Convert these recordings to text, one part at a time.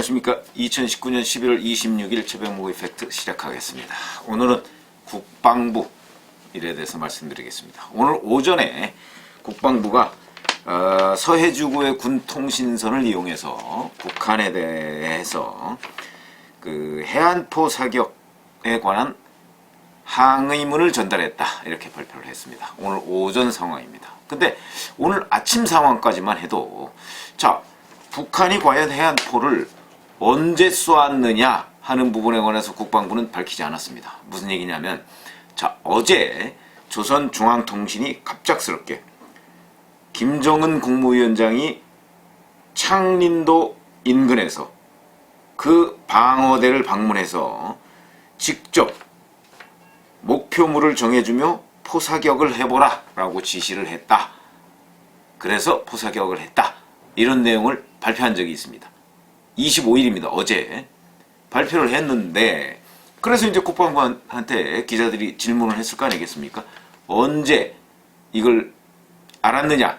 안녕하십니까. 2019년 11월 26일 최병목 이펙트 시작하겠습니다. 오늘은 국방부 일에 대해서 말씀드리겠습니다. 오늘 오전에 국방부가 서해주구의 군통신선을 이용해서 북한에 대해서 그 해안포 사격에 관한 항의문을 전달했다, 이렇게 발표를 했습니다. 오늘 오전 상황입니다. 근데 오늘 아침 상황까지만 해도, 자, 북한이 과연 해안포를 언제 쏘았느냐 하는 부분에 관해서 국방부는 밝히지 않았습니다. 무슨 얘기냐면, 자, 어제 조선중앙통신이 갑작스럽게 김정은 국무위원장이 창린도 인근에서 그 방어대를 방문해서 직접 목표물을 정해주며 포사격을 해보라 라고 지시를 했다. 그래서 포사격을 했다, 이런 내용을 발표한 적이 있습니다. 25일입니다. 어제 발표를 했는데, 그래서 이제 국방부한테 기자들이 질문을 했을 거 아니겠습니까? 언제 이걸 알았느냐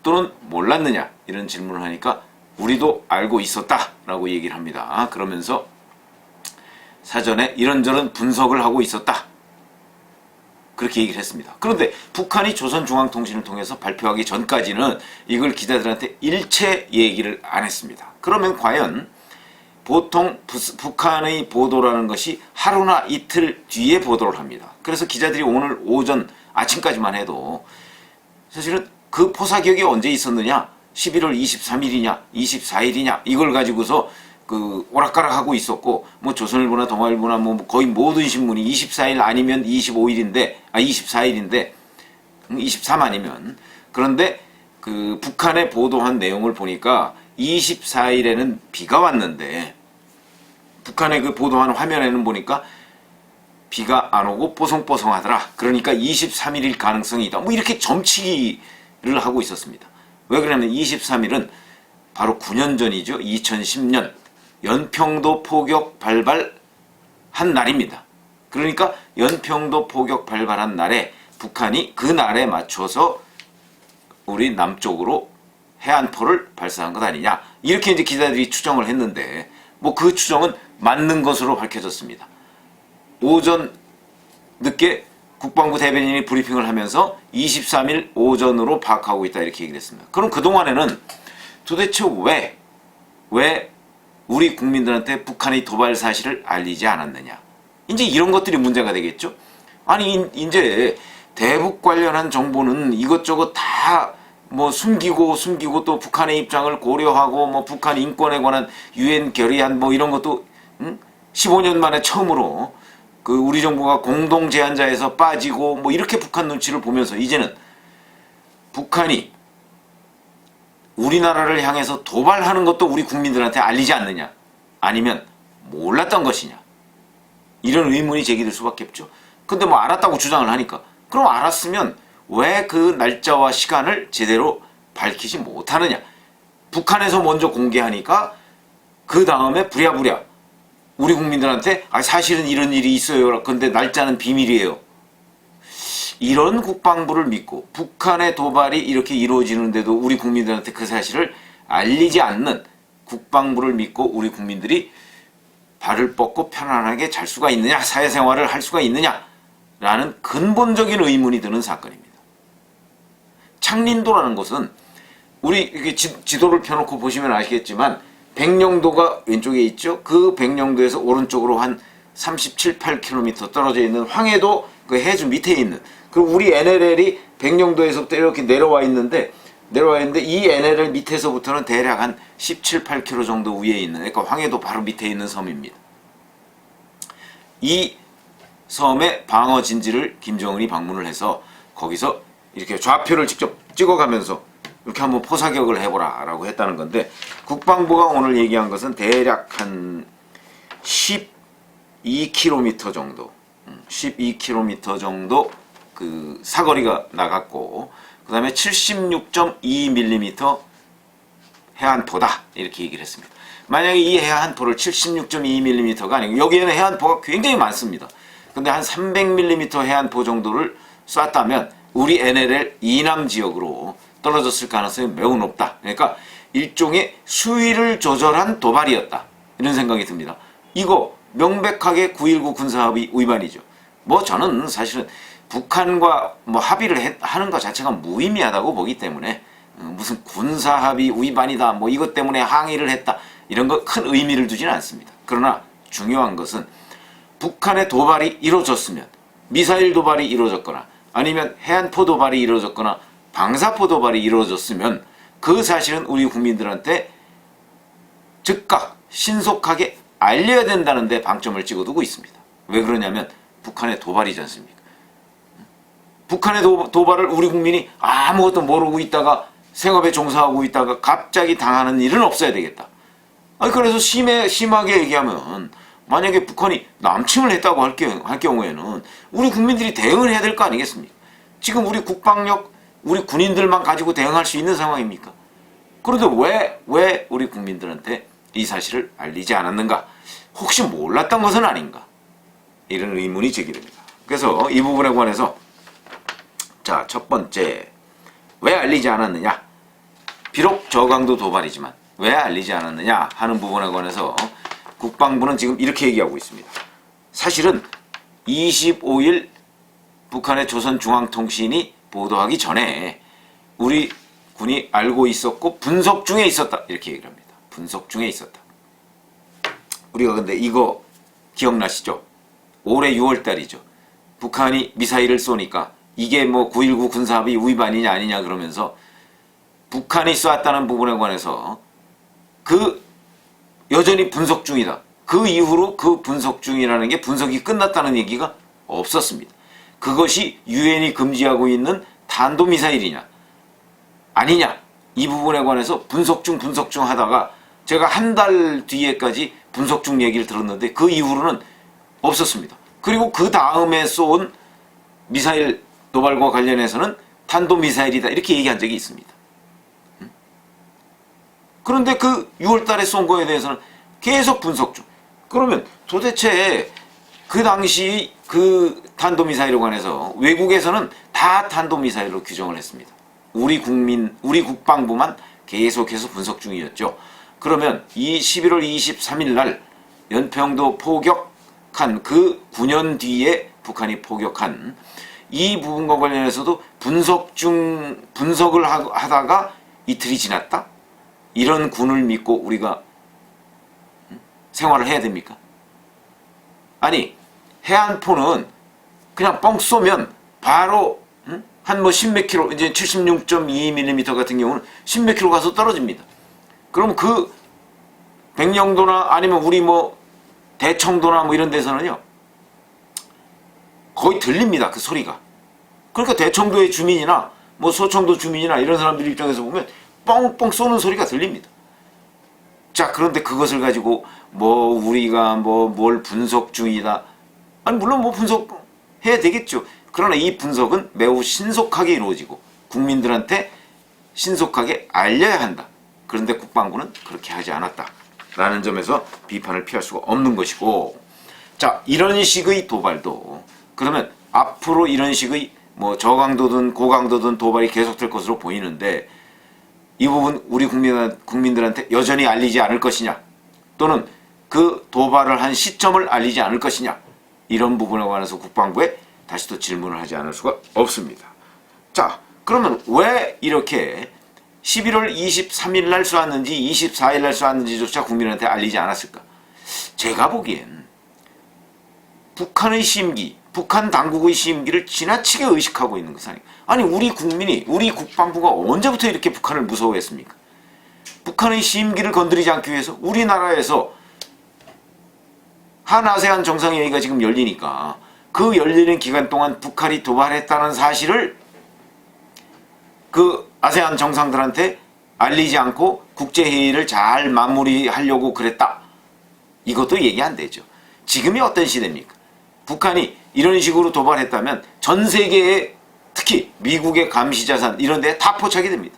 또는 몰랐느냐, 이런 질문을 하니까 우리도 알고 있었다 라고 얘기를 합니다. 그러면서 사전에 이런저런 분석을 하고 있었다, 그렇게 얘기를 했습니다. 그런데 북한이 조선중앙통신을 통해서 발표하기 전까지는 이걸 기자들한테 일체 얘기를 안 했습니다. 그러면 과연 보통 북한의 보도라는 것이 하루나 이틀 뒤에 보도를 합니다. 그래서 기자들이 오늘 오전 아침까지만 해도 사실은 그 포사격이 언제 있었느냐, 11월 23일이냐 24일이냐 이걸 가지고서 그 오락가락하고 있었고, 뭐 조선일보나 동아일보나 뭐 거의 모든 신문이 24일 아니면 25일인데, 24일인데 23 아니면, 그런데 그 북한에 보도한 내용을 보니까 24일에는 비가 왔는데 북한의 그 보도한 화면에는 보니까 비가 안 오고 뽀송뽀송하더라. 그러니까 23일일 가능성이 있다, 뭐 이렇게 점치기를 하고 있었습니다. 왜 그러냐면 23일은 바로 9년 전이죠. 2010년 연평도 포격 발발한 날입니다. 그러니까 연평도 포격 발발한 날에 북한이 그 날에 맞춰서 우리 남쪽으로 해안포를 발사한 것 아니냐, 이렇게 이제 기자들이 추정을 했는데, 뭐 그 추정은 맞는 것으로 밝혀졌습니다. 오전 늦게 국방부 대변인이 브리핑을 하면서 23일 오전으로 파악하고 있다, 이렇게 얘기를 했습니다. 그럼 그동안에는 도대체 왜 우리 국민들한테 북한의 도발 사실을 알리지 않았느냐, 이제 이런 것들이 문제가 되겠죠. 아니 이제 대북 관련한 정보는 이것저것 다 뭐 숨기고 또 북한의 입장을 고려하고, 뭐 북한 인권에 관한 유엔 결의안 뭐 이런 것도 15년 만에 처음으로 그 우리 정부가 공동 제안자에서 빠지고, 뭐 이렇게 북한 눈치를 보면서 이제는 북한이 우리나라를 향해서 도발하는 것도 우리 국민들한테 알리지 않느냐, 아니면 몰랐던 것이냐, 이런 의문이 제기될 수밖에 없죠. 근데 뭐 알았다고 주장을 하니까, 그럼 알았으면 왜 그 날짜와 시간을 제대로 밝히지 못하느냐. 북한에서 먼저 공개하니까 그 다음에 부랴부랴 우리 국민들한테 사실은 이런 일이 있어요, 근데 날짜는 비밀이에요, 이런 국방부를 믿고 북한의 도발이 이렇게 이루어지는데도 우리 국민들한테 그 사실을 알리지 않는 국방부를 믿고 우리 국민들이 발을 뻗고 편안하게 잘 수가 있느냐, 사회생활을 할 수가 있느냐 라는 근본적인 의문이 드는 사건입니다. 창린도라는 곳은 우리 이렇게 지도를 펴놓고 보시면 아시겠지만 백령도가 왼쪽에 있죠. 그 백령도에서 오른쪽으로 한 37, 8km 떨어져 있는 황해도 그 해주 밑에 있는, 그 우리 NLL이 백령도에서부터 이렇게 내려와 있는데 이 NLL 밑에서부터는 대략 한 17, 8km 정도 위에 있는, 그러니까 황해도 바로 밑에 있는 섬입니다. 이 섬의 방어 진지를 김정은이 방문을 해서 거기서 이렇게 좌표를 직접 찍어가면서 이렇게 한번 포사격을 해보라 라고 했다는 건데, 국방부가 오늘 얘기한 것은 대략 한 12km 정도 12km 정도 그 사거리가 나갔고, 그 다음에 76.2mm 해안포다, 이렇게 얘기를 했습니다. 만약에 이 해안포를 76.2mm가 아니고, 여기에는 해안포가 굉장히 많습니다. 근데 한 300mm 해안포 정도를 쐈다면 우리 NLL 이남 지역으로 떨어졌을 가능성이 매우 높다. 그러니까 일종의 수위를 조절한 도발이었다. 이런 생각이 듭니다. 이거 명백하게 9.19 군사합의 위반이죠. 뭐 저는 사실은 북한과 뭐 합의를 하는 것 자체가 무의미하다고 보기 때문에 무슨 군사합의 위반이다 뭐 이것 때문에 항의를 했다 이런 거 큰 의미를 두지는 않습니다. 그러나 중요한 것은 북한의 도발이 이루어졌으면 미사일 도발이 이루어졌거나 아니면 해안포 도발이 이루어졌거나 방사포 도발이 이루어졌으면 그 사실은 우리 국민들한테 즉각 신속하게 알려야 된다는 데 방점을 찍어두고 있습니다. 왜 그러냐면 북한의 도발이지 않습니까? 북한의 도발을 우리 국민이 아무것도 모르고 있다가 생업에 종사하고 있다가 갑자기 당하는 일은 없어야 되겠다. 그래서 심하게 얘기하면 만약에 북한이 남침을 했다고 할 경우에는 우리 국민들이 대응을 해야 될 거 아니겠습니까? 지금 우리 국방력, 우리 군인들만 가지고 대응할 수 있는 상황입니까? 그런데 왜 우리 국민들한테 이 사실을 알리지 않았는가? 혹시 몰랐던 것은 아닌가? 이런 의문이 제기됩니다. 그래서 이 부분에 관해서 자, 첫 번째, 왜 알리지 않았느냐? 비록 저강도 도발이지만 왜 알리지 않았느냐 하는 부분에 관해서 국방부는 지금 이렇게 얘기하고 있습니다. 사실은 25일 북한의 조선중앙통신이 보도하기 전에 우리 군이 알고 있었고 분석 중에 있었다 이렇게 얘기를 합니다. 분석 중에 있었다. 우리가 근데 이거 기억나시죠? 올해 6월달이죠. 북한이 미사일을 쏘니까 이게 뭐 9.19 군사합의 위반이냐 아니냐 그러면서 북한이 쐈다는 부분에 관해서 여전히 분석 중이다. 그 이후로 그 분석 중이라는 게 분석이 끝났다는 얘기가 없었습니다. 그것이 유엔이 금지하고 있는 탄도미사일이냐 아니냐 이 부분에 관해서 분석 중 하다가 제가 한 달 뒤에까지 분석 중 얘기를 들었는데 그 이후로는 없었습니다. 그리고 그 다음에 쏜 미사일 도발과 관련해서는 탄도미사일이다 이렇게 얘기한 적이 있습니다. 그런데 그 6월달에 쏜 거에 대해서는 계속 분석 중. 그러면 도대체 그 당시 그 탄도미사일에 관해서 외국에서는 다 탄도미사일로 규정을 했습니다. 우리 국방부만 계속해서 분석 중이었죠. 그러면 이 11월 23일 날 연평도 포격한 그 9년 뒤에 북한이 포격한 이 부분과 관련해서도 분석을 하다가 이틀이 지났다? 이런 군을 믿고 우리가 생활을 해야 됩니까? 아니 해안포는 그냥 뻥 쏘면 바로 한 뭐 십몇 킬로 이제 76.2mm 같은 경우는 십몇 킬로 가서 떨어집니다. 그럼 그 백령도나 아니면 우리 뭐 대청도나 뭐 이런 데서는요 거의 들립니다. 그 소리가. 그러니까 대청도의 주민이나 뭐 소청도 주민이나 이런 사람들 입장에서 보면 뻥뻥 쏘는 소리가 들립니다. 자, 그런데 그것을 가지고 뭐 우리가 뭐 뭘 분석 중이다. 아니 물론 뭐 분석해야 되겠죠. 그러나 이 분석은 매우 신속하게 이루어지고 국민들한테 신속하게 알려야 한다. 그런데 국방부는 그렇게 하지 않았다라는 점에서 비판을 피할 수가 없는 것이고, 자, 이런 식의 도발도 그러면 앞으로 이런 식의 뭐 저강도든 고강도든 도발이 계속될 것으로 보이는데 이 부분 우리 국민들한테 여전히 알리지 않을 것이냐, 또는 그 도발을 한 시점을 알리지 않을 것이냐, 이런 부분에 관해서 국방부에 다시 또 질문을 하지 않을 수가 없습니다. 자, 그러면 왜 이렇게 11월 23일 날 쏘았는지 24일 날 쏘았는지조차 국민한테 알리지 않았을까? 제가 보기엔 북한의 심기, 북한 당국의 심기를 지나치게 의식하고 있는 것은 아닌가. 아니 우리 국민이, 우리 국방부가 언제부터 이렇게 북한을 무서워했습니까? 북한의 심기를 건드리지 않기 위해서 우리나라에서 한아세안 정상회의가 지금 열리니까 그 열리는 기간 동안 북한이 도발했다는 사실을 그 아세안 정상들한테 알리지 않고 국제회의를 잘 마무리하려고 그랬다. 이것도 얘기 안 되죠. 지금이 어떤 시대입니까? 북한이 이런 식으로 도발했다면 전 세계에 특히 미국의 감시자산 이런 데에 다 포착이 됩니다.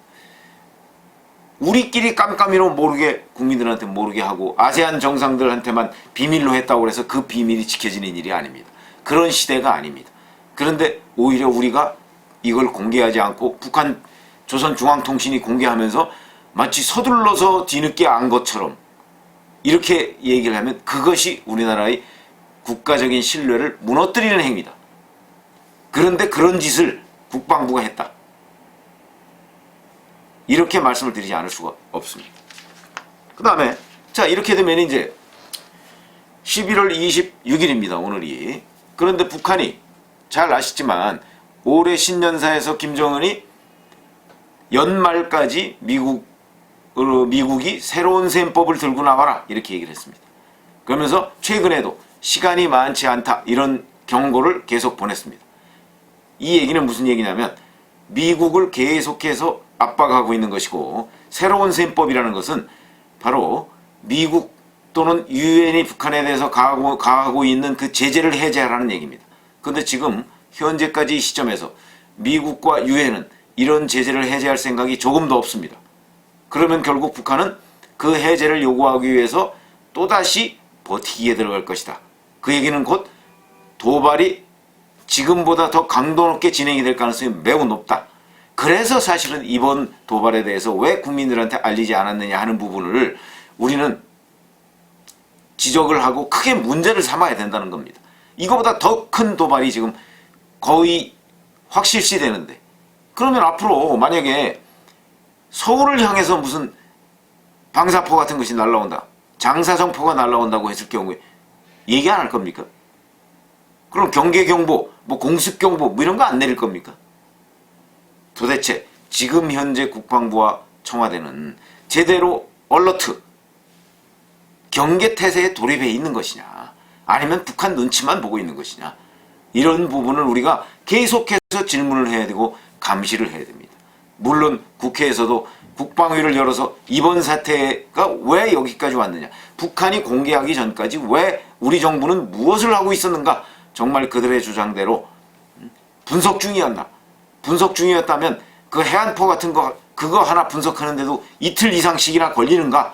우리끼리 깜깜이로 모르게 국민들한테 모르게 하고 아세안 정상들한테만 비밀로 했다고 해서 그 비밀이 지켜지는 일이 아닙니다. 그런 시대가 아닙니다. 그런데 오히려 우리가 이걸 공개하지 않고 북한 조선중앙통신이 공개하면서 마치 서둘러서 뒤늦게 안 것처럼 이렇게 얘기를 하면 그것이 우리나라의 국가적인 신뢰를 무너뜨리는 행위다. 그런데 그런 짓을 국방부가 했다. 이렇게 말씀을 드리지 않을 수가 없습니다. 그 다음에 자 이렇게 되면 이제 11월 26일입니다. 오늘이. 그런데 북한이 잘 아시지만 올해 신년사에서 김정은이 연말까지 미국이 새로운 셈법을 들고 나와라 이렇게 얘기를 했습니다. 그러면서 최근에도 시간이 많지 않다 이런 경고를 계속 보냈습니다. 이 얘기는 무슨 얘기냐면 미국을 계속해서 압박하고 있는 것이고 새로운 셈법이라는 것은 바로 미국 또는 유엔이 북한에 대해서 가하고 있는 그 제재를 해제하라는 얘기입니다. 그런데 지금 현재까지 이 시점에서 미국과 유엔은 이런 제재를 해제할 생각이 조금도 없습니다. 그러면 결국 북한은 그 해제를 요구하기 위해서 또다시 버티기에 들어갈 것이다. 그 얘기는 곧 도발이 지금보다 더 강도 높게 진행이 될 가능성이 매우 높다. 그래서 사실은 이번 도발에 대해서 왜 국민들한테 알리지 않았느냐 하는 부분을 우리는 지적을 하고 크게 문제를 삼아야 된다는 겁니다. 이거보다 더 큰 도발이 지금 거의 확실시 되는데 그러면 앞으로 만약에 서울을 향해서 무슨 방사포 같은 것이 날라온다. 장사정포가 날라온다고 했을 경우에 얘기 안 할 겁니까? 그럼 경계경보, 공습경보 이런 거 안 내릴 겁니까? 도대체 지금 현재 국방부와 청와대는 제대로 얼러트, 경계태세에 돌입해 있는 것이냐 아니면 북한 눈치만 보고 있는 것이냐 이런 부분을 우리가 계속해서 질문을 해야 되고 감시를 해야 됩니다. 물론 국회에서도 국방위를 열어서 이번 사태가 왜 여기까지 왔느냐 북한이 공개하기 전까지 왜 우리 정부는 무엇을 하고 있었는가 정말 그들의 주장대로 분석 중이었나 분석 중이었다면 그 해안포 같은 거 그거 하나 분석하는데도 이틀 이상씩이나 걸리는가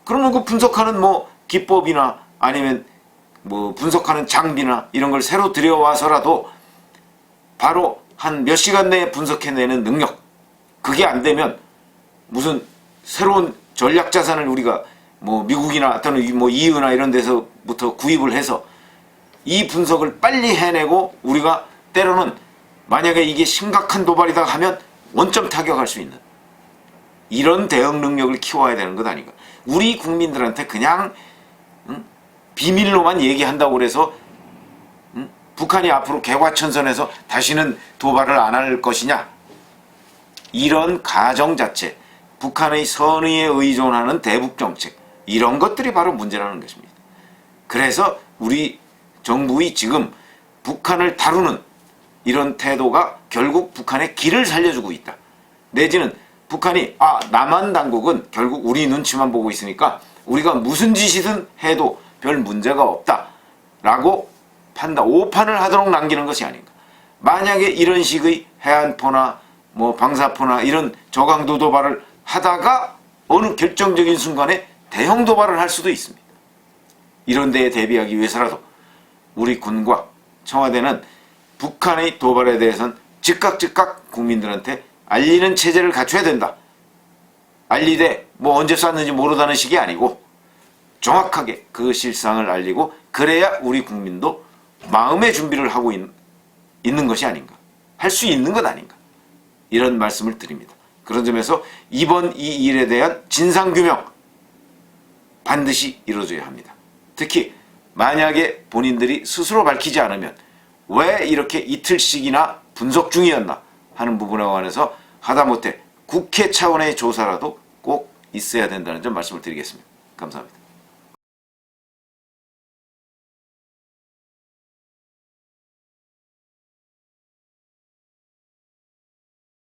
그러면 그 분석하는 기법이나 아니면 분석하는 장비나 이런 걸 새로 들여와서라도 바로 한 몇 시간 내에 분석해내는 능력 그게 안 되면 무슨 새로운 전략 자산을 우리가 미국이나 또는 EU나 이런 데서부터 구입을 해서 이 분석을 빨리 해내고 우리가 때로는 만약에 이게 심각한 도발이다 하면 원점 타격할 수 있는 이런 대응 능력을 키워야 되는 것 아닌가. 우리 국민들한테 그냥 비밀로만 얘기한다고 해서 북한이 앞으로 개과천선해서 다시는 도발을 안 할 것이냐 이런 가정 자체 북한의 선의에 의존하는 대북정책 이런 것들이 바로 문제라는 것입니다. 그래서 우리 정부의 지금 북한을 다루는 이런 태도가 결국 북한의 길을 살려주고 있다. 내지는 북한이 남한 당국은 결국 우리 눈치만 보고 있으니까 우리가 무슨 짓이든 해도 별 문제가 없다 라고 오판을 하도록 남기는 것이 아닌가. 만약에 이런 식의 해안포나 방사포나 이런 저강도 도발을 하다가 어느 결정적인 순간에 대형 도발을 할 수도 있습니다. 이런 데에 대비하기 위해서라도 우리 군과 청와대는 북한의 도발에 대해서는 즉각 국민들한테 알리는 체제를 갖춰야 된다. 알리되 언제 쐈는지 모르다는 식이 아니고 정확하게 그 실상을 알리고 그래야 우리 국민도 마음의 준비를 하고 있는 것이 아닌가. 할 수 있는 것 아닌가. 이런 말씀을 드립니다. 그런 점에서 이번 이 일에 대한 진상규명 반드시 이루어져야 합니다. 특히 만약에 본인들이 스스로 밝히지 않으면 왜 이렇게 이틀씩이나 분석 중이었나 하는 부분에 관해서 하다못해 국회 차원의 조사라도 꼭 있어야 된다는 점 말씀을 드리겠습니다. 감사합니다.